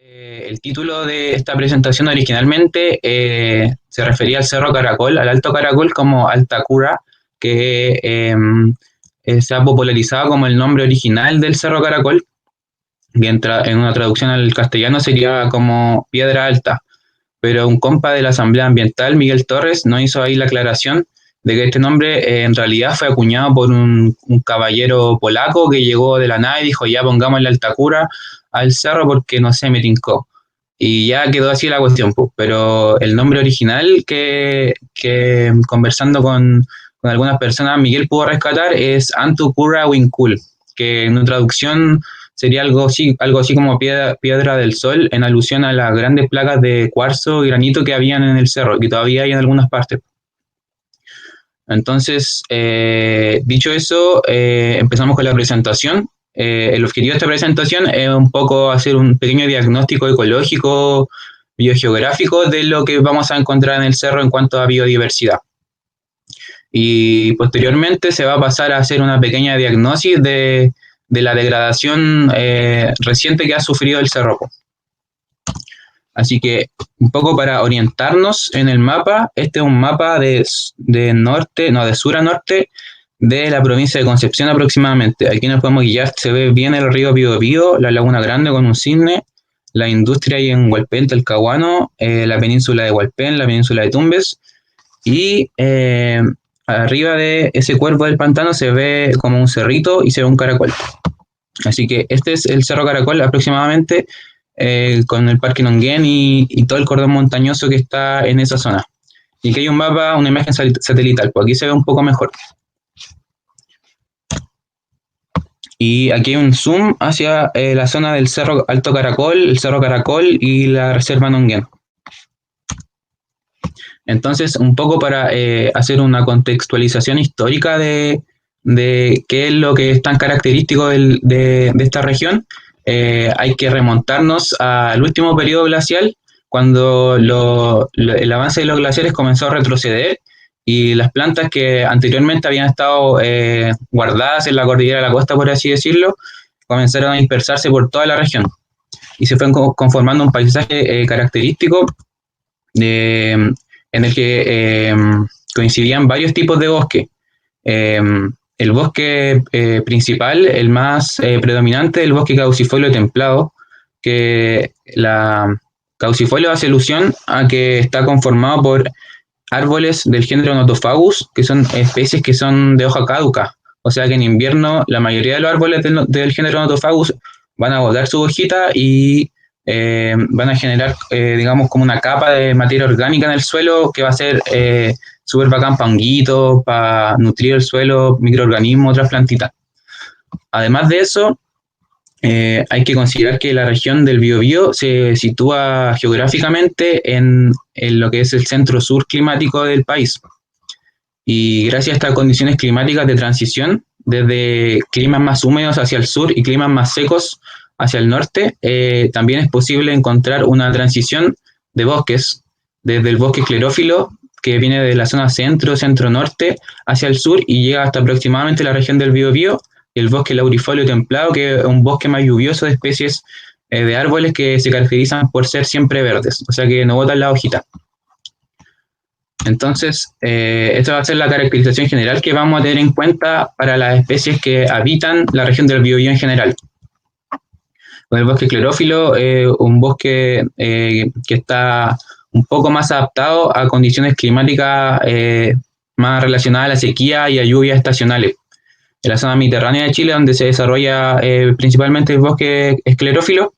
El título de esta presentación originalmente se refería al Cerro Caracol, al Alto Caracol como Alta Cura, que se ha popularizado como el nombre original del Cerro Caracol, y en una traducción al castellano sería como Piedra Alta, pero un compa de la Asamblea Ambiental, Miguel Torres, no hizo ahí la aclaración de que este nombre en realidad fue acuñado por un caballero polaco que llegó de la nada y dijo, ya pongamos la Altacura al cerro porque no sé, me tincó. Y ya quedó así la cuestión, pues. Pero el nombre original que conversando con algunas personas Miguel pudo rescatar es Antucura Winkul, que en una traducción sería algo así como piedra del sol, en alusión a las grandes placas de cuarzo y granito que habían en el cerro, que todavía hay en algunas partes. Entonces, dicho eso, empezamos con la presentación. El objetivo de esta presentación es un poco hacer un pequeño diagnóstico ecológico, biogeográfico de lo que vamos a encontrar en el cerro en cuanto a biodiversidad. Y posteriormente se va a pasar a hacer una pequeña diagnosis de la degradación reciente que ha sufrido el cerro. Así que un poco para orientarnos en el mapa, este es un mapa de sur a norte de la provincia de Concepción aproximadamente. Aquí nos podemos guiar, se ve bien el río Biobío, la Laguna Grande con un cisne, la industria ahí en Hualpén, Talcahuano, la península de Hualpén, la península de Tumbes, y arriba de ese cuerpo del pantano se ve como un cerrito y se ve un caracol. Así que este es el Cerro Caracol aproximadamente, con el Parque Longuén y todo el cordón montañoso que está en esa zona. Y aquí hay un mapa, una imagen satelital, pues aquí se ve un poco mejor. Y aquí hay un zoom hacia la zona del Cerro Alto Caracol, el Cerro Caracol y la Reserva Nonguén. Entonces, un poco para hacer una contextualización histórica de qué es lo que es tan característico de esta región, hay que remontarnos al último periodo glacial, cuando el avance de los glaciares comenzó a retroceder y las plantas que anteriormente habían estado guardadas en la cordillera de la costa, por así decirlo, comenzaron a dispersarse por toda la región y se fue conformando un paisaje característico en el que coincidían varios tipos de bosque. El bosque principal, el más predominante, el bosque caducifolio templado, que la caducifolio hace alusión a que está conformado por árboles del género Nothofagus, que son especies que son de hoja caduca. O sea que en invierno la mayoría de los árboles del género Nothofagus van a botar su hojita y van a generar, digamos, como una capa de materia orgánica en el suelo que va a ser súper bacán para honguitos, para nutrir el suelo, microorganismos, otras plantitas. Además de eso, hay que considerar que la región del Biobío se sitúa geográficamente en lo que es el centro sur climático del país. Y gracias a estas condiciones climáticas de transición, desde climas más húmedos hacia el sur y climas más secos hacia el norte, también es posible encontrar una transición de bosques, desde el bosque esclerófilo, que viene de la zona centro-norte hacia el sur y llega hasta aproximadamente la región del Biobío, y el bosque laurifolio templado, que es un bosque más lluvioso de especies de árboles que se caracterizan por ser siempre verdes, o sea que no botan la hojita. Entonces, esta va a ser la caracterización general que vamos a tener en cuenta para las especies que habitan la región del Biobío en general. El bosque esclerófilo, un bosque que está un poco más adaptado a condiciones climáticas más relacionadas a la sequía y a lluvias estacionales. En la zona mediterránea de Chile, donde se desarrolla principalmente el bosque esclerófilo,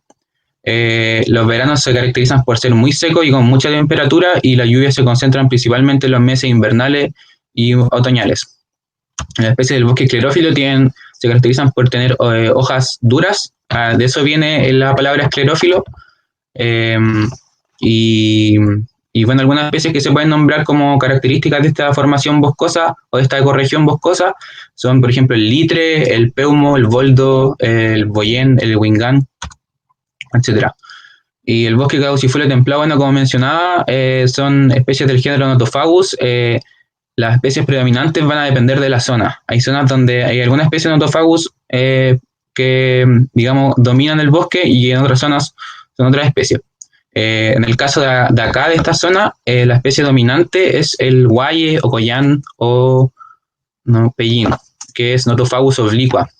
los veranos se caracterizan por ser muy secos y con mucha temperatura, y las lluvias se concentran principalmente en los meses invernales y otoñales. Las especies del bosque esclerófilo se caracterizan por tener hojas duras, de eso viene la palabra esclerófilo, y bueno, algunas especies que se pueden nombrar como características de esta formación boscosa o de esta ecorregión boscosa son, por ejemplo, el litre, el peumo, el boldo, el boyén, el huingán, etcétera. Y el bosque caducifolio templado, bueno, como mencionaba, son especies del género Nothofagus. Las especies predominantes van a depender de la zona. Hay zonas donde hay algunas especies de Nothofagus que, digamos, dominan el bosque, y en otras zonas son otras especies. En el caso de acá, de esta zona, la especie dominante es el guaye o collán o no, pellín, que es Nothofagus obliqua,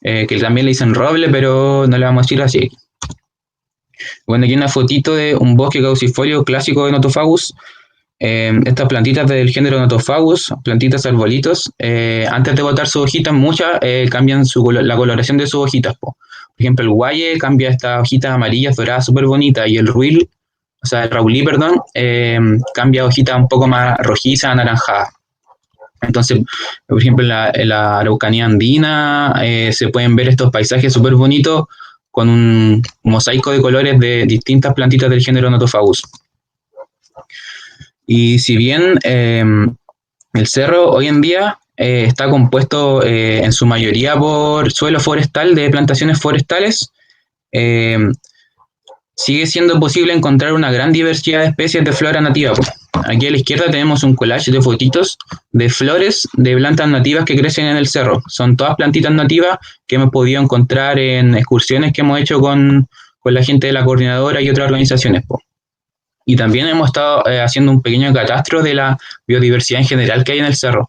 que también le dicen roble, pero no le vamos a decir así. Bueno, aquí una fotito de un bosque caducifolio clásico de Nothofagus. Estas plantitas del género Nothofagus, plantitas arbolitos, antes de botar sus hojitas, muchas cambian la coloración de sus hojitas. Por ejemplo, el guaye cambia estas hojitas amarillas, doradas, súper bonitas, y el ruil, o sea, el raulí, perdón, cambia hojitas un poco más rojizas, anaranjadas. Entonces, por ejemplo, en la Araucanía andina se pueden ver estos paisajes súper bonitos con un mosaico de colores de distintas plantitas del género Nothofagus. Y si bien el cerro hoy en día está compuesto en su mayoría por suelo forestal de plantaciones forestales, sigue siendo posible encontrar una gran diversidad de especies de flora nativa. Aquí a la izquierda tenemos un collage de fotitos de flores de plantas nativas que crecen en el cerro. Son todas plantitas nativas que hemos podido encontrar en excursiones que hemos hecho con la gente de la coordinadora y otras organizaciones. Y también hemos estado haciendo un pequeño catastro de la biodiversidad en general que hay en el cerro.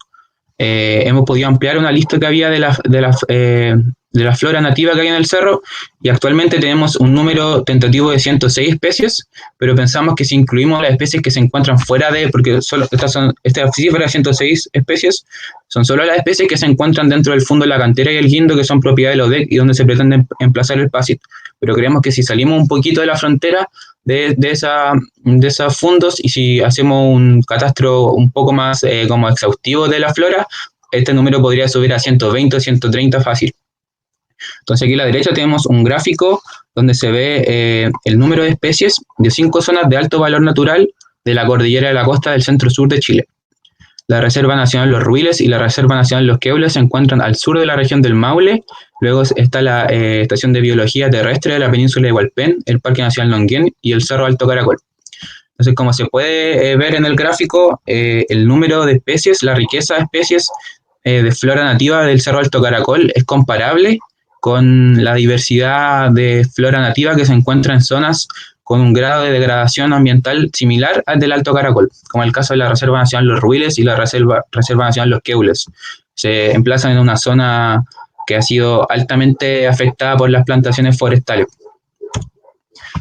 Hemos podido ampliar una lista que había de la flora nativa que hay en el cerro, y actualmente tenemos un número tentativo de 106 especies, pero pensamos que si incluimos las especies que se encuentran fuera porque solo esta cifra de 106 especies son solo las especies que se encuentran dentro del fondo de la cantera y el guindo, que son propiedad de la ODEC y donde se pretende emplazar el PACIT. Pero creemos que si salimos un poquito de la frontera de esos fondos, y si hacemos un catastro un poco más como exhaustivo de la flora, este número podría subir a 120 o 130 fácil. Entonces aquí a la derecha tenemos un gráfico donde se ve el número de especies de 5 zonas de alto valor natural de la cordillera de la costa del centro-sur de Chile. La Reserva Nacional Los Ruiles y la Reserva Nacional Los Queules se encuentran al sur de la región del Maule. Luego está la Estación de Biología Terrestre de la península de Hualpén, el Parque Nacional Longuén y el Cerro Alto Caracol. Entonces, como se puede ver en el gráfico, el número de especies, la riqueza de especies de flora nativa del Cerro Alto Caracol es comparable con la diversidad de flora nativa que se encuentra en zonas con un grado de degradación ambiental similar al del Alto Caracol, como el caso de la Reserva Nacional Los Ruiles y la Reserva Nacional Los Queules. Se emplazan en una zona que ha sido altamente afectada por las plantaciones forestales.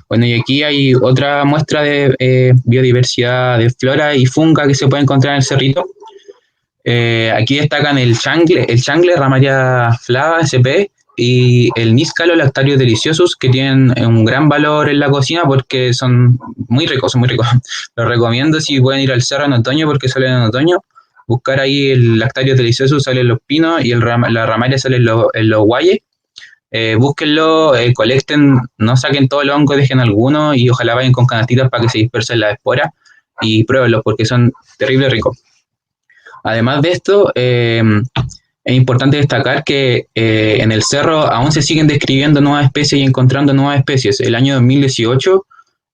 Bueno, y aquí hay otra muestra de biodiversidad de flora y funga que se puede encontrar en el cerrito. Aquí destacan el changle, Ramaria flava, sp, y el níscalo, Lactarius deliciosus, que tienen un gran valor en la cocina porque son muy ricos, Los recomiendo si pueden ir al cerro en otoño, porque salen en otoño. Buscar ahí el Lactarius deliciosus, salen los pinos, y la ramaria sale en los guayes. Búsquenlo, colecten, no saquen todo el hongo, dejen alguno, y ojalá vayan con canastitas para que se dispersen las esporas, y pruébenlos porque son terrible ricos. Además de esto, es importante destacar que en el cerro aún se siguen describiendo nuevas especies y encontrando nuevas especies. El año 2018,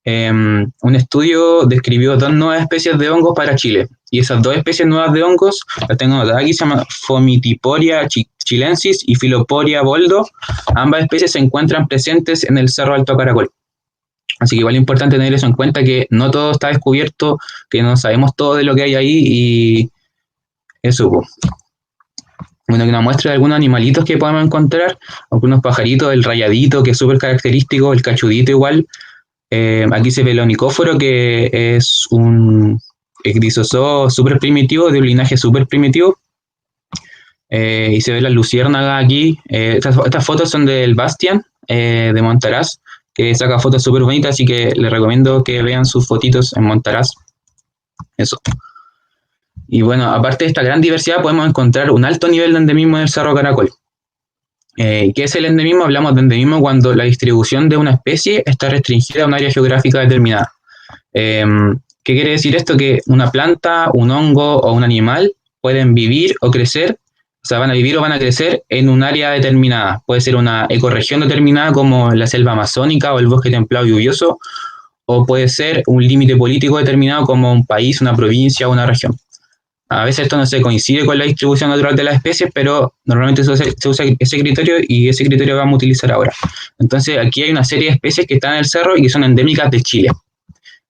un estudio describió 2 nuevas especies de hongos para Chile. Y esas 2 especies nuevas de hongos, las tengo anotadas aquí, se llaman Fomitiporia chilensis y Filoporia boldo. Ambas especies se encuentran presentes en el Cerro Alto Caracol. Así que igual es importante tener eso en cuenta, que no todo está descubierto, que no sabemos todo de lo que hay ahí, y eso. Bueno, una muestra de algunos animalitos que podemos encontrar, algunos pajaritos, el rayadito, que es súper característico, el cachudito igual. Aquí se ve el onicóforo, que es un ictiozoó súper primitivo, de un linaje súper primitivo. Y se ve la luciérnaga aquí. Estas fotos son del Bastian, de Montaraz, que saca fotos súper bonitas, así que les recomiendo que vean sus fotitos en Montaraz. Eso. Y bueno, aparte de esta gran diversidad, podemos encontrar un alto nivel de endemismo en el Cerro Caracol. ¿Qué es el endemismo? Hablamos de endemismo cuando la distribución de una especie está restringida a un área geográfica determinada. ¿Qué quiere decir esto? Que una planta, un hongo o un animal pueden vivir o crecer, o sea, van a vivir o van a crecer en un área determinada. Puede ser una ecorregión determinada como la selva amazónica o el bosque templado lluvioso, o puede ser un límite político determinado como un país, una provincia o una región. A veces esto no se coincide con la distribución natural de las especies, pero normalmente se usa ese criterio y ese criterio vamos a utilizar ahora. Entonces aquí hay una serie de especies que están en el cerro y que son endémicas de Chile.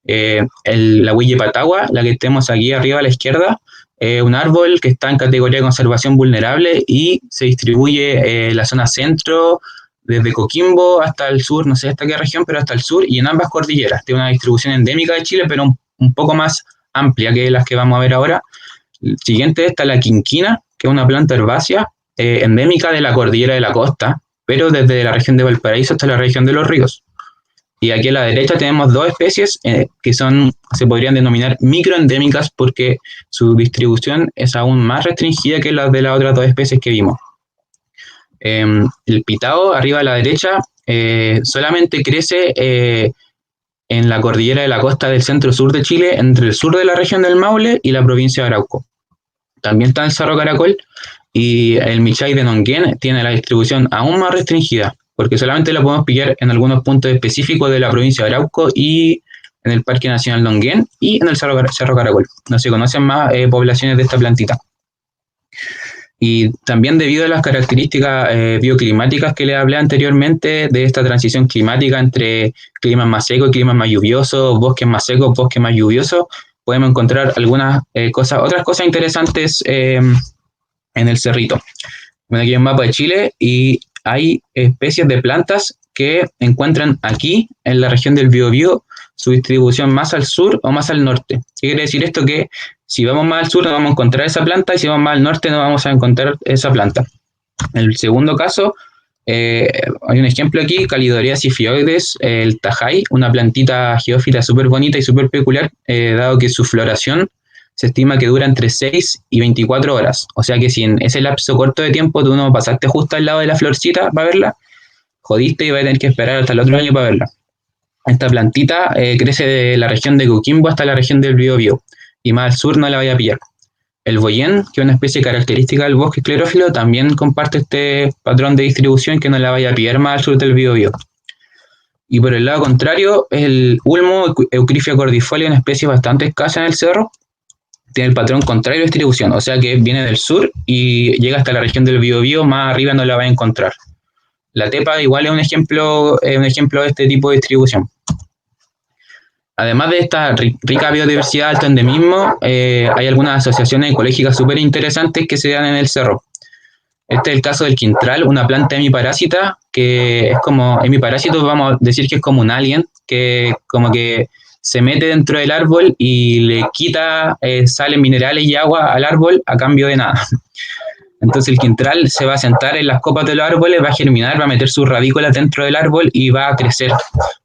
La huille patagua, la que tenemos aquí arriba a la izquierda, un árbol que está en categoría de conservación vulnerable y se distribuye en la zona centro, desde Coquimbo hasta el sur, no sé hasta qué región, pero hasta el sur y en ambas cordilleras. Tiene una distribución endémica de Chile, pero un poco más amplia que las que vamos a ver ahora. El siguiente está la quinquina, que es una planta herbácea endémica de la cordillera de la costa, pero desde la región de Valparaíso hasta la región de los ríos. Y aquí a la derecha tenemos dos especies que se podrían denominar microendémicas porque su distribución es aún más restringida que las de las otras dos especies que vimos. El pitao, arriba a la derecha, solamente crece en la cordillera de la costa del centro-sur de Chile, entre el sur de la región del Maule y la provincia de Arauco. También está el Cerro Caracol y el Michay de Nonguén tiene la distribución aún más restringida, porque solamente la podemos pillar en algunos puntos específicos de la provincia de Arauco y en el Parque Nacional Nonguén y en el Cerro Caracol. No se conocen más poblaciones de esta plantita. Y también debido a las características bioclimáticas que les hablé anteriormente, de esta transición climática entre climas más secos y climas más lluviosos, bosques más secos, bosques más lluviosos, podemos encontrar otras cosas interesantes en el cerrito. Bueno, aquí hay un mapa de Chile y hay especies de plantas que encuentran aquí, en la región del Biobío, su distribución más al sur o más al norte. ¿Qué quiere decir esto? Que si vamos más al sur no vamos a encontrar esa planta y si vamos más al norte no vamos a encontrar esa planta. En el segundo caso, hay un ejemplo aquí, Calidorea sifioides, el tajay, una plantita geófila súper bonita y súper peculiar, dado que su floración se estima que dura entre 6 y 24 horas. O sea que si en ese lapso corto de tiempo tú no pasaste justo al lado de la florcita para verla, jodiste y vas a tener que esperar hasta el otro año para verla. Esta plantita crece de la región de Coquimbo hasta la región del Biobío y más al sur no la vaya a pillar. El boyén, que es una especie característica del bosque esclerófilo, también comparte este patrón de distribución que no la vaya a pillar más al sur del Biobío. Y por el lado contrario, el ulmo Eucriphia cordifolia, una especie bastante escasa en el cerro, tiene el patrón contrario de distribución, o sea que viene del sur y llega hasta la región del Biobío, más arriba no la va a encontrar. La tepa igual es un ejemplo de este tipo de distribución. Además de esta rica biodiversidad, alto endemismo, hay algunas asociaciones ecológicas súper interesantes que se dan en el cerro. Este es el caso del quintral, una planta hemiparásita que es como, hemiparásito vamos a decir que es como un alien, que como que se mete dentro del árbol y le quita sales, minerales y agua al árbol a cambio de nada. Entonces el quintral se va a sentar en las copas de los árboles, va a germinar, va a meter sus radículas dentro del árbol y va a crecer.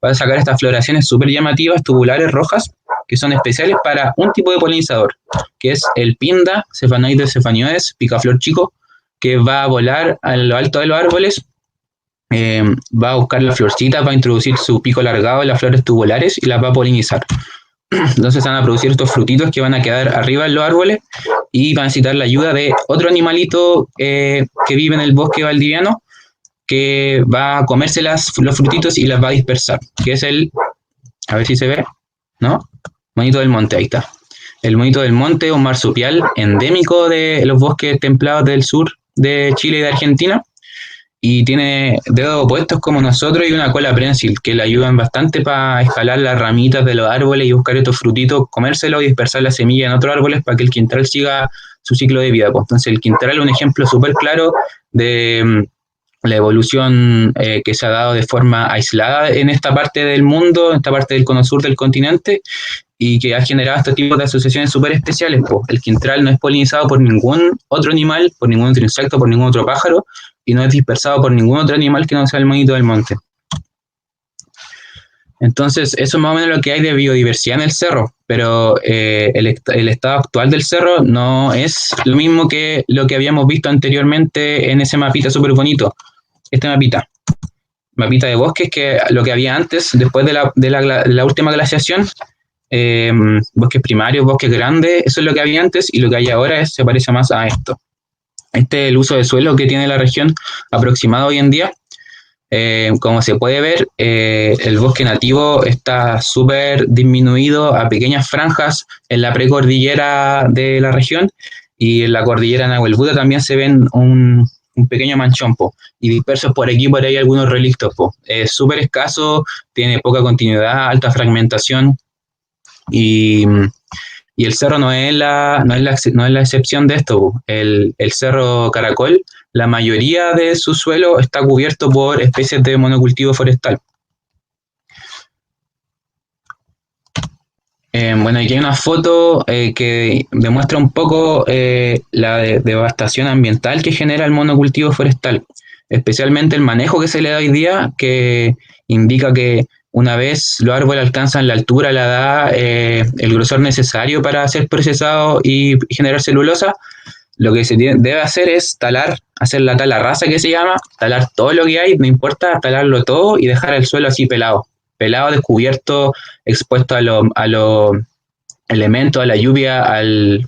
Va a sacar estas floraciones súper llamativas, tubulares, rojas, que son especiales para un tipo de polinizador, que es el pinda, Cephanoides cephanioides, picaflor chico, que va a volar a lo alto de los árboles, va a buscar las florcitas, va a introducir su pico alargado en las flores tubulares y las va a polinizar. Entonces van a producir estos frutitos que van a quedar arriba en los árboles y van a necesitar la ayuda de otro animalito que vive en el bosque valdiviano que va a comerse los frutitos y las va a dispersar, que es a ver si se ve, ¿no? Monito del monte, ahí está. El monito del monte, un marsupial endémico de los bosques templados del sur de Chile y de Argentina, y tiene dedos opuestos como nosotros y una cola prensil que le ayudan bastante para escalar las ramitas de los árboles y buscar estos frutitos, comérselos y dispersar la semilla en otros árboles para que el quintral siga su ciclo de vida. Pues entonces el quintral es un ejemplo súper claro de la evolución que se ha dado de forma aislada en esta parte del mundo, en esta parte del cono sur del continente, y que ha generado este tipo de asociaciones súper especiales. Pues el quintral no es polinizado por ningún otro animal, por ningún otro insecto, por ningún otro pájaro, y no es dispersado por ningún otro animal que no sea el monito del monte. Entonces, eso es más o menos lo que hay de biodiversidad en el cerro, pero el estado actual del cerro no es lo mismo que lo que habíamos visto anteriormente en ese mapita súper bonito. Este mapita de bosques, que lo que había antes, después de la última glaciación, bosques primarios, bosques grandes, eso es lo que había antes, y lo que hay ahora se parece más a esto. Este es el uso de suelo que tiene la región aproximado hoy en día. Como se puede ver, el bosque nativo está súper disminuido a pequeñas franjas en la precordillera de la región, y en la cordillera Nahuelbuta también se ven un pequeño manchón, po, y dispersos por aquí y por ahí algunos relictos. Po. Es súper escaso, tiene poca continuidad, alta fragmentación, y, y el cerro no es la excepción de esto. Po. El cerro Caracol, la mayoría de su suelo está cubierto por especies de monocultivo forestal. Bueno, aquí hay una foto que demuestra un poco la devastación ambiental que genera el monocultivo forestal, especialmente el manejo que se le da hoy día, que indica que una vez los árboles alcanzan la altura, la edad, el grosor necesario para ser procesado y generar celulosa, lo que se debe hacer es talar, hacer la tala rasa que se llama, talar todo lo que hay, no importa, talarlo todo y dejar el suelo así pelado, descubierto, expuesto a los elementos, a la lluvia, al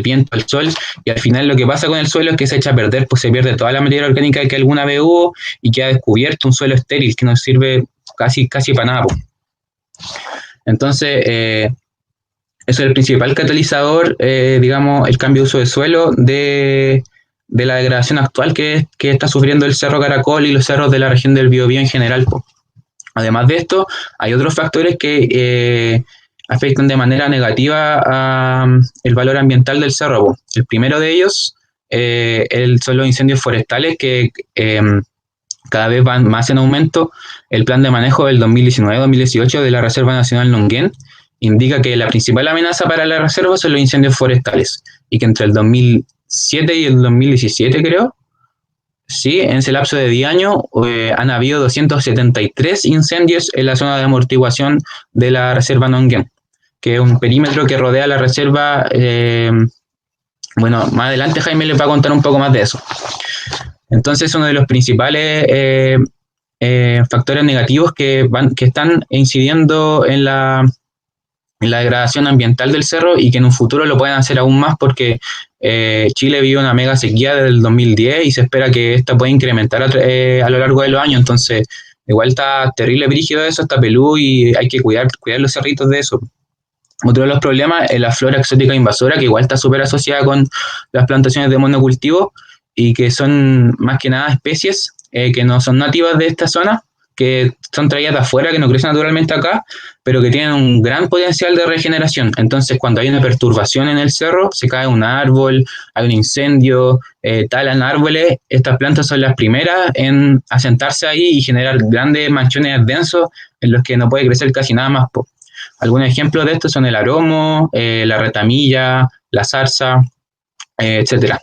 viento, al sol, y al final lo que pasa con el suelo es que se echa a perder, pues se pierde toda la materia orgánica que alguna vez hubo y queda descubierto un suelo estéril que no sirve casi para nada. Pues. Entonces, eso es el principal catalizador, digamos, el cambio de uso de suelo de la degradación actual que está sufriendo el Cerro Caracol y los cerros de la región del Biobío en general. Pues. Además de esto, hay otros factores que afectan de manera negativa el valor ambiental del cerro. Po. El primero de ellos son los incendios forestales que cada vez van más en aumento. El plan de manejo del 2019-2018 de la Reserva Nacional Nonguén indica que la principal amenaza para la reserva son los incendios forestales y que entre el 2007 y el 2017, creo, sí, en ese lapso de 10 años han habido 273 incendios en la zona de amortiguación de la reserva Nonguén, que es un perímetro que rodea la reserva. Bueno, más adelante Jaime les va a contar un poco más de eso. Entonces, uno de los principales factores negativos que están incidiendo en la degradación ambiental del cerro y que en un futuro lo pueden hacer aún más porque Chile vive una mega sequía desde el 2010 y se espera que esta pueda incrementar a lo largo de los años. Entonces, igual está terrible brígido eso, está peludo y hay que cuidar los cerritos de eso. Otro de los problemas es la flora exótica invasora, que igual está súper asociada con las plantaciones de monocultivo y que son más que nada especies que no son nativas de esta zona, que son traídas de afuera, que no crecen naturalmente acá, pero que tienen un gran potencial de regeneración. Entonces, cuando hay una perturbación en el cerro, se cae un árbol, hay un incendio, talan árboles, estas plantas son las primeras en asentarse ahí y generar grandes manchones densos en los que no puede crecer casi nada más. Algunos ejemplos de esto son el aromo, la retamilla, la zarza, etcétera.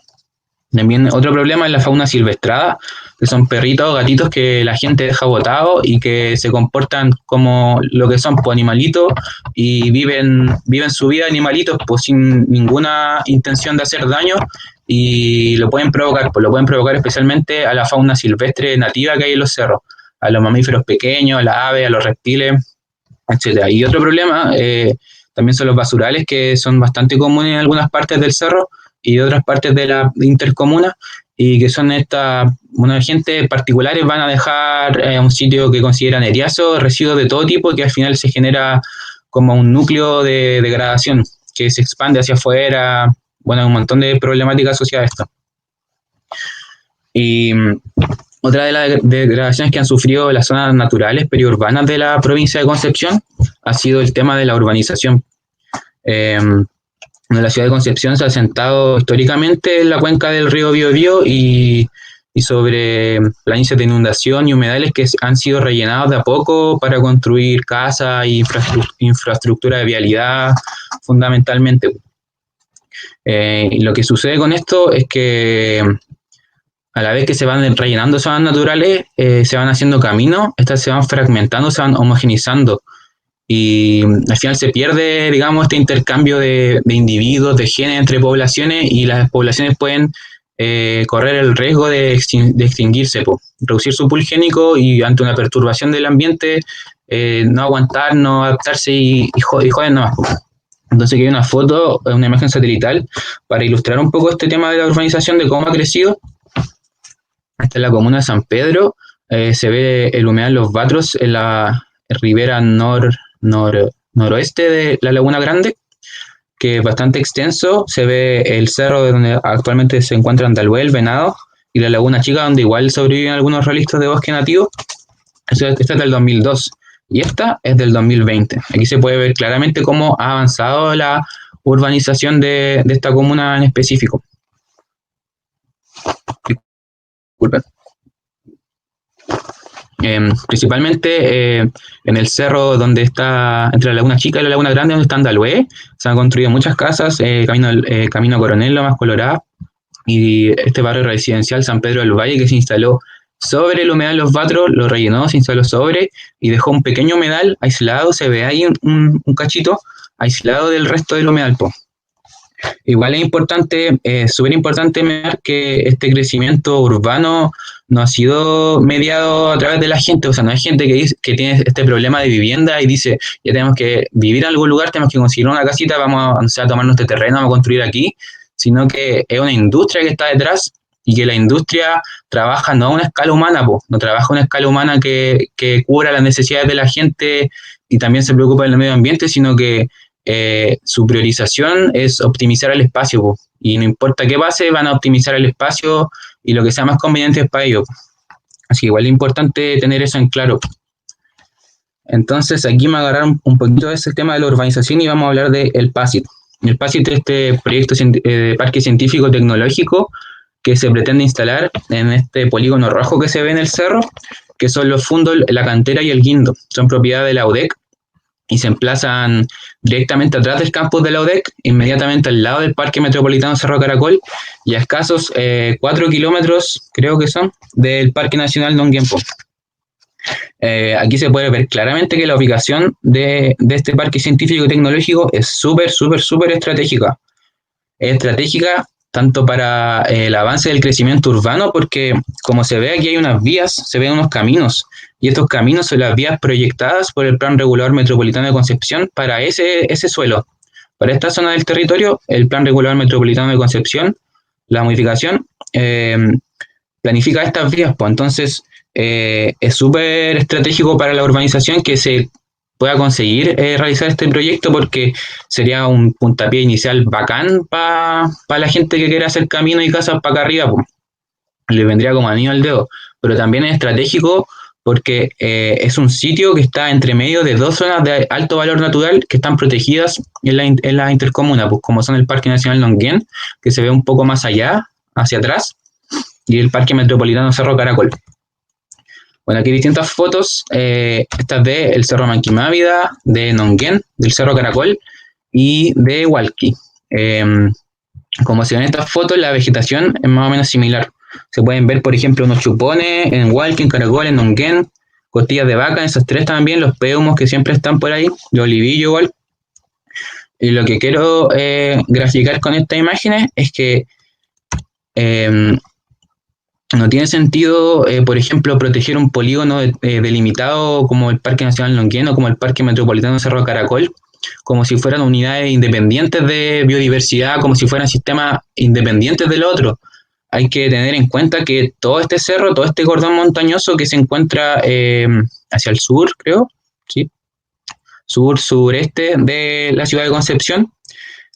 También otro problema es la fauna silvestrada, que son perritos o gatitos que la gente deja botados y que se comportan como lo que son, pues animalitos, y viven su vida animalitos pues sin ninguna intención de hacer daño, y lo pueden provocar especialmente a la fauna silvestre nativa que hay en los cerros, a los mamíferos pequeños, a las aves, a los reptiles, etcétera. Y otro problema también son los basurales, que son bastante comunes en algunas partes del cerro y otras partes de la intercomuna, y que son gente particulares van a dejar un sitio que consideran eriazo, residuos de todo tipo, que al final se genera como un núcleo de degradación que se expande hacia afuera. Bueno, un montón de problemáticas asociadas a esto. Y otra de las degradaciones que han sufrido las zonas naturales periurbanas de la provincia de Concepción ha sido el tema de la urbanización. La ciudad de Concepción se ha asentado históricamente en la cuenca del río Biobío y sobre planicies de inundación y humedales que han sido rellenados de a poco para construir casas e infraestructura de vialidad, fundamentalmente. Y lo que sucede con esto es que a la vez que se van rellenando zonas naturales, se van haciendo caminos, estas se van fragmentando, se van homogenizando. Y al final se pierde, digamos, este intercambio de individuos, de genes entre poblaciones, y las poblaciones pueden correr el riesgo de extinguirse, reducir su pool génico y ante una perturbación del ambiente no aguantar, no adaptarse y joder nomás. Entonces aquí hay una foto, una imagen satelital para ilustrar un poco este tema de la urbanización, de cómo ha crecido. Esta es la comuna de San Pedro. se ve el humedal Los Batros en la ribera noroeste de la Laguna Grande, que es bastante extenso. Se ve el cerro donde actualmente se encuentran Dalhuel, el Venado, y la Laguna Chica, donde igual sobreviven algunos relictos de bosque nativo. Esta es del 2002 y esta es del 2020. Aquí se puede ver claramente cómo ha avanzado la urbanización de esta comuna en específico. Disculpen. Principalmente en el cerro donde está, entre la Laguna Chica y la Laguna Grande, donde está Andalhué, se han construido muchas casas, Camino Coronel, Lomas Colorada, y este barrio residencial San Pedro del Valle, que se instaló sobre el humedal Los Batros, lo rellenó, se instaló sobre y dejó un pequeño humedal aislado. Se ve ahí un cachito aislado del resto del humedal. Igual es importante, súper importante ver que este crecimiento urbano no ha sido mediado a través de la gente. O sea, no hay gente que tiene este problema de vivienda y dice, ya tenemos que vivir en algún lugar, tenemos que conseguir una casita, vamos a, no sé, a tomarnos este terreno, vamos a construir aquí, sino que es una industria que está detrás y que la industria trabaja no a una escala humana, no trabaja a una escala humana que cubra las necesidades de la gente y también se preocupa del medio ambiente, sino que su priorización es optimizar el espacio, y no importa qué pase, van a optimizar el espacio y lo que sea más conveniente es para ellos. Así que igual es importante tener eso en claro. Entonces aquí me agarraron un poquito de ese tema de la urbanización y vamos a hablar del PACIT. El PACIT es este proyecto de Parque Científico Tecnológico que se pretende instalar en este polígono rojo que se ve en el cerro, que son los fundos, la cantera y el guindo. Son propiedad de la UDEC y se emplazan directamente atrás del campus de la UDEC, inmediatamente al lado del Parque Metropolitano Cerro Caracol y a escasos 4 kilómetros, creo que son, del Parque Nacional Nonguenpo. Aquí se puede ver claramente que la ubicación de este parque científico y tecnológico es súper estratégica. Es estratégica tanto para el avance del crecimiento urbano, porque como se ve aquí hay unas vías, se ven unos caminos, y estos caminos son las vías proyectadas por el Plan Regulador Metropolitano de Concepción para ese suelo. Para esta zona del territorio, el Plan Regulador Metropolitano de Concepción, la modificación, planifica estas vías, pues entonces es súper estratégico para la urbanización que se pueda conseguir realizar este proyecto, porque sería un puntapié inicial bacán para la gente que quiera hacer caminos y casas para acá arriba, pues. Le vendría como anillo al dedo, pero también es estratégico porque es un sitio que está entre medio de dos zonas de alto valor natural que están protegidas en la intercomuna, pues como son el Parque Nacional Longuén, que se ve un poco más allá, hacia atrás, y el Parque Metropolitano Cerro Caracol. Bueno, aquí hay distintas fotos, estas del Cerro Manquimávida, de Nonguén, del Cerro Caracol y de Hualqui. Como se ven en estas fotos, la vegetación es más o menos similar. Se pueden ver, por ejemplo, unos chupones en Hualqui, en Caracol, en Nonguén, costillas de vaca, en esas tres también, los peumos que siempre están por ahí, de olivillo igual. Y lo que quiero graficar con estas imágenes es que no tiene sentido, por ejemplo, proteger un polígono delimitado como el Parque Nacional Longuén o como el Parque Metropolitano Cerro Caracol, como si fueran unidades independientes de biodiversidad, como si fueran sistemas independientes del otro. Hay que tener en cuenta que todo este cerro, todo este cordón montañoso que se encuentra hacia el sur, creo, ¿sí? Sureste de la ciudad de Concepción,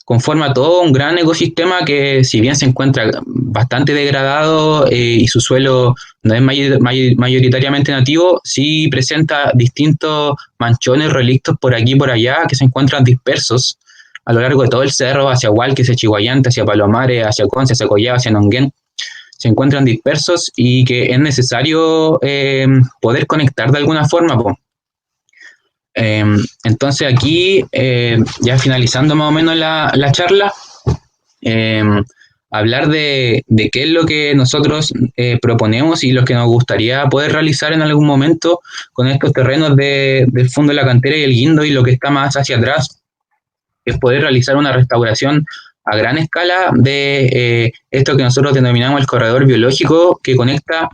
conforma todo un gran ecosistema que, si bien se encuentra bastante degradado y su suelo no es mayoritariamente nativo, sí presenta distintos manchones, relictos por aquí y por allá que se encuentran dispersos a lo largo de todo el cerro, hacia Hualqui, hacia Chihuayante, hacia Palomares, hacia Conce, hacia Collao, hacia Nonguén. Se encuentran dispersos y que es necesario poder conectar de alguna forma, po. Entonces aquí, ya finalizando más o menos la charla, hablar de qué es lo que nosotros proponemos y lo que nos gustaría poder realizar en algún momento con estos terrenos del fondo de la cantera y el guindo, y lo que está más hacia atrás, es poder realizar una restauración a gran escala de esto que nosotros denominamos el corredor biológico que conecta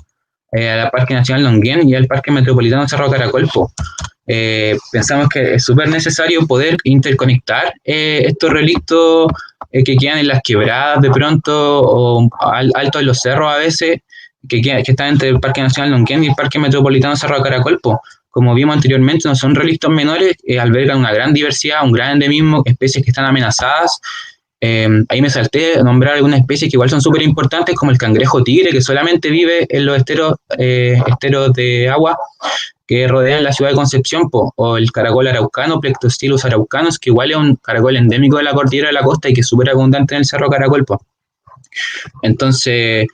a la Parque Nacional Longuén y al Parque Metropolitano Cerro Caracol. Pensamos que es súper necesario poder interconectar estos relictos que quedan en las quebradas de pronto o alto en los cerros a veces, que están entre el Parque Nacional Lonquén y el Parque Metropolitano Cerro de Caracol, po. Como vimos anteriormente, no son relictos menores, albergan una gran diversidad, un gran endemismo, especies que están amenazadas. Ahí me salté a nombrar algunas especies que igual son súper importantes, como el cangrejo tigre, que solamente vive en los esteros de agua que rodean la ciudad de Concepción, po, o el caracol araucano, Plectostylus araucanus, que igual es un caracol endémico de la cordillera de la costa y que es súper abundante en el Cerro Caracol, po. Entonces,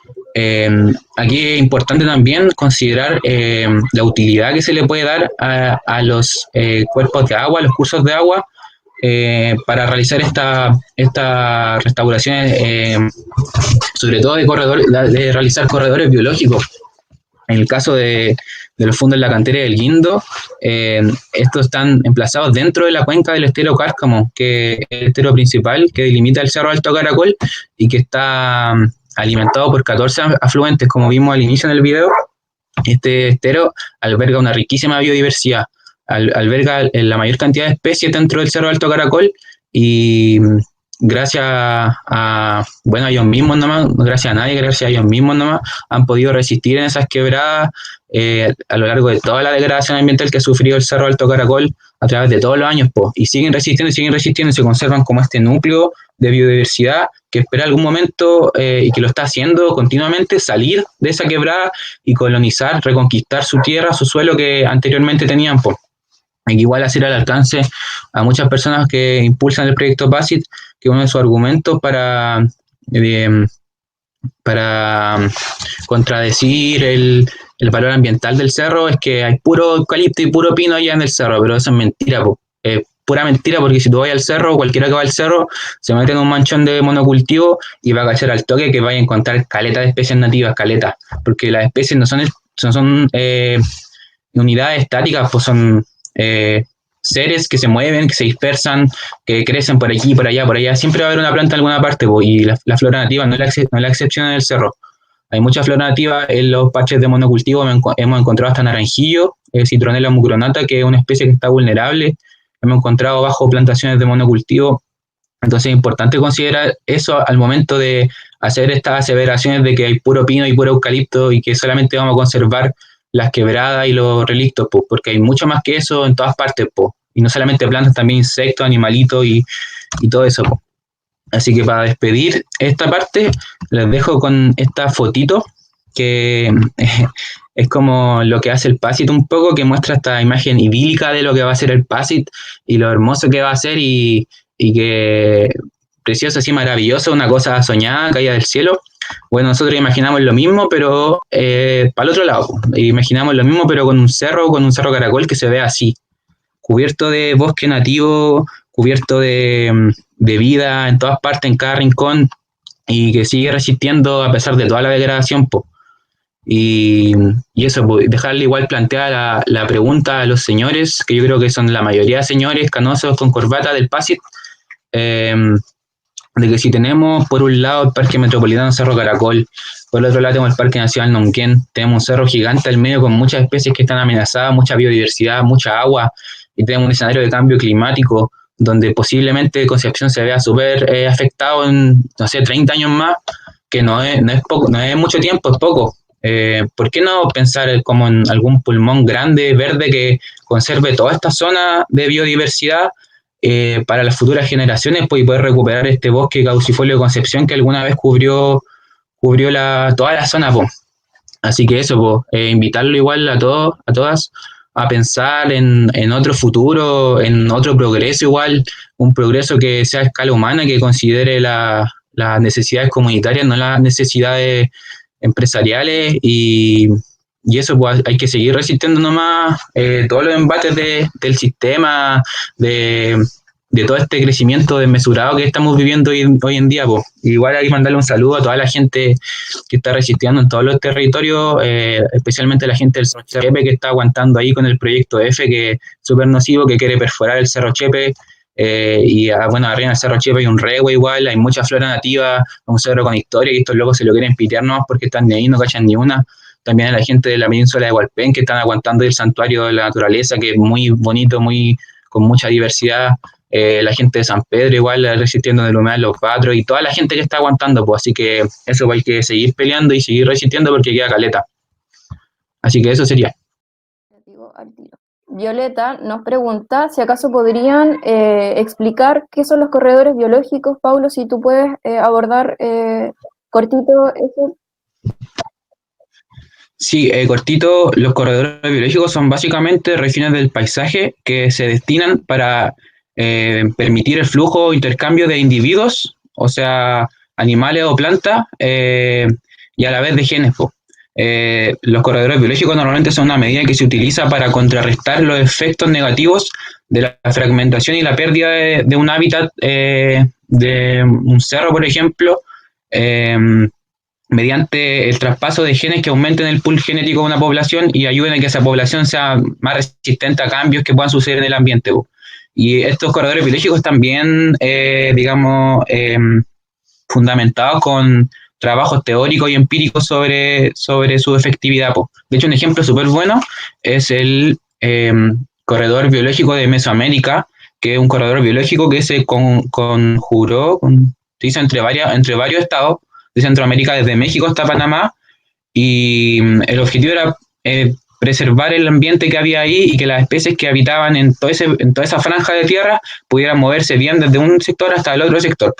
aquí es importante también considerar la utilidad que se le puede dar a los cuerpos de agua, a los cursos de agua, para realizar estas restauraciones, sobre todo de realizar corredores biológicos. En el caso de los fondos en la cantera del Guindo, estos están emplazados dentro de la cuenca del estero Cárcamo, que es el estero principal que delimita el Cerro Alto Caracol y que está alimentado por 14 afluentes, como vimos al inicio en el video. Este estero alberga una riquísima biodiversidad, alberga la mayor cantidad de especies dentro del Cerro Alto Caracol y gracias a ellos mismos nomás, gracias a nadie, gracias a ellos mismos nomás, han podido resistir en esas quebradas a lo largo de toda la degradación ambiental que ha sufrido el Cerro Alto Caracol a través de todos los años, y siguen resistiendo y se conservan como este núcleo de biodiversidad que espera algún momento y que lo está haciendo continuamente, salir de esa quebrada y colonizar, reconquistar su tierra, su suelo que anteriormente tenían, Hay que igual hacer al alcance a muchas personas que impulsan el proyecto PASIT, que uno de sus argumentos para contradecir el valor ambiental del cerro es que hay puro eucalipto y puro pino allá en el cerro, pero eso es mentira, pura mentira, porque si tú vas al cerro, cualquiera que va al cerro, se mete en un manchón de monocultivo y va a cachar al toque que vaya a encontrar caleta de especies nativas, caleta, porque las especies no son unidades estáticas, pues son seres que se mueven, que se dispersan, que crecen por aquí, por allá, siempre va a haber una planta en alguna parte, y la flora nativa no es la excepción en el cerro. Hay mucha flora nativa en los parches de monocultivo, hemos encontrado hasta naranjillo, Citronella mucronata, que es una especie que está vulnerable, hemos encontrado bajo plantaciones de monocultivo. Entonces es importante considerar eso al momento de hacer estas aseveraciones de que hay puro pino y puro eucalipto y que solamente vamos a conservar las quebradas y los relictos, porque hay mucho más que eso en todas partes, y no solamente plantas, también insectos, animalitos y todo eso. Así que para despedir esta parte, les dejo con esta fotito que es como lo que hace el PASIT un poco, que muestra esta imagen idílica de lo que va a ser el PASIT y lo hermoso que va a ser y que precioso, así maravilloso, una cosa soñada, caída del cielo. Bueno, nosotros imaginamos lo mismo, pero para el otro lado. Imaginamos lo mismo, pero con un cerro Caracol que se ve así, cubierto de bosque nativo, cubierto de vida en todas partes, en cada rincón, y que sigue resistiendo a pesar de toda la degradación, Y eso, dejarle igual planteada la pregunta a los señores, que yo creo que son la mayoría de señores canosos con corbata del PASIT, de que si tenemos por un lado el Parque Metropolitano Cerro Caracol, por el otro lado tenemos el Parque Nacional Lonquén, tenemos un cerro gigante al medio con muchas especies que están amenazadas, mucha biodiversidad, mucha agua, y tenemos un escenario de cambio climático donde posiblemente Concepción se vea súper afectado en, no sé, 30 años más, que no es poco, no es mucho tiempo, es poco. ¿Por qué no pensar como en algún pulmón grande, verde, que conserve toda esta zona de biodiversidad para las futuras generaciones, y poder recuperar este bosque caducifolio de Concepción que alguna vez cubrió toda la zona, Así que eso, invitarlo igual a todos, a todas, a pensar en otro futuro, en otro progreso igual, un progreso que sea a escala humana, que considere las necesidades comunitarias, no las necesidades empresariales, y eso, hay que seguir resistiendo nomás todos los embates del sistema, de todo este crecimiento desmesurado que estamos viviendo hoy en día. Igual hay que mandarle un saludo a toda la gente que está resistiendo en todos los territorios, especialmente la gente del Cerro Chepe que está aguantando ahí con el proyecto F, que es súper nocivo, que quiere perforar el Cerro Chepe. Arriba en el Cerro Chepe hay un rehue igual, hay mucha flora nativa, un cerro con historia, y estos locos se lo quieren pitear nomás porque están de ahí, no cachan ni una. También a la gente de la península de Hualpén que están aguantando el santuario de la naturaleza, que es muy bonito, con mucha diversidad. la gente de San Pedro igual resistiendo en el humedal los patros y toda la gente que está aguantando, pues así que eso pues, hay que seguir peleando y seguir resistiendo porque queda caleta. Así que eso sería. Violeta nos pregunta si acaso podrían explicar qué son los corredores biológicos. Paulo, si tú puedes abordar cortito eso. Sí, cortito, los corredores biológicos son básicamente regiones del paisaje que se destinan para permitir el flujo o intercambio de individuos, o sea, animales o plantas, y a la vez de genes. Los corredores biológicos normalmente son una medida que se utiliza para contrarrestar los efectos negativos de la fragmentación y la pérdida de un hábitat de un cerro, por ejemplo, mediante el traspaso de genes que aumenten el pool genético de una población y ayuden a que esa población sea más resistente a cambios que puedan suceder en el ambiente. Y estos corredores biológicos también, digamos, fundamentados con trabajos teóricos y empíricos sobre su efectividad. De hecho, un ejemplo súper bueno es el corredor biológico de Mesoamérica, que es un corredor biológico que se conjuró, se hizo entre varios estados de Centroamérica, desde México hasta Panamá, y el objetivo era preservar el ambiente que había ahí y que las especies que habitaban en toda esa franja de tierra pudieran moverse bien desde un sector hasta el otro sector.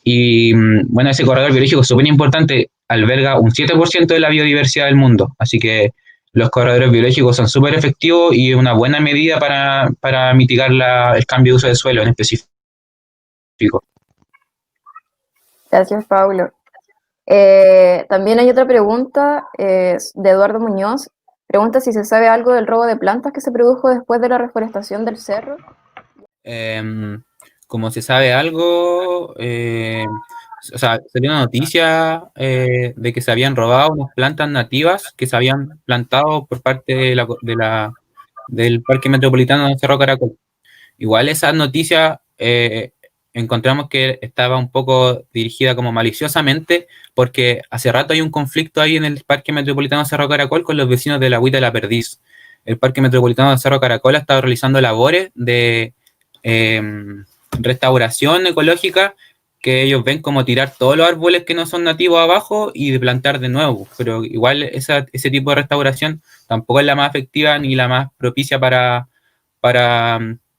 Y bueno, ese corredor biológico es súper importante, alberga un 7% de la biodiversidad del mundo, así que los corredores biológicos son súper efectivos y una buena medida para mitigar el cambio de uso de suelo en específico. Gracias, Paulo. También hay otra pregunta de Eduardo Muñoz. Pregunta si se sabe algo del robo de plantas que se produjo después de la reforestación del cerro. Como se sabe algo, o sea, salió una noticia de que se habían robado unas plantas nativas que se habían plantado por parte del Parque Metropolitano de Cerro Caracol. Igual esa noticia encontramos que estaba un poco dirigida como maliciosamente, porque hace rato hay un conflicto ahí en el Parque Metropolitano de Cerro Caracol con los vecinos de la Agüita de la Perdiz. El Parque Metropolitano de Cerro Caracol ha estado realizando labores de restauración ecológica, que ellos ven como tirar todos los árboles que no son nativos abajo y de plantar de nuevo, pero igual ese tipo de restauración tampoco es la más efectiva ni la más propicia para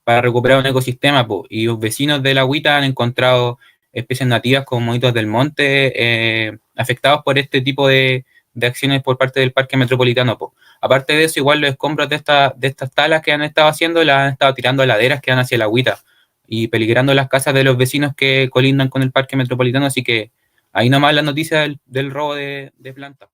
recuperar un ecosistema, y los vecinos de la Agüita han encontrado especies nativas como monitos del monte afectados por este tipo de acciones por parte del Parque Metropolitano. Aparte de eso, igual los escombros de estas talas que han estado haciendo las han estado tirando a laderas que van hacia la Agüita y peligrando las casas de los vecinos que colindan con el Parque Metropolitano, así que ahí nomás la noticia del robo de plantas.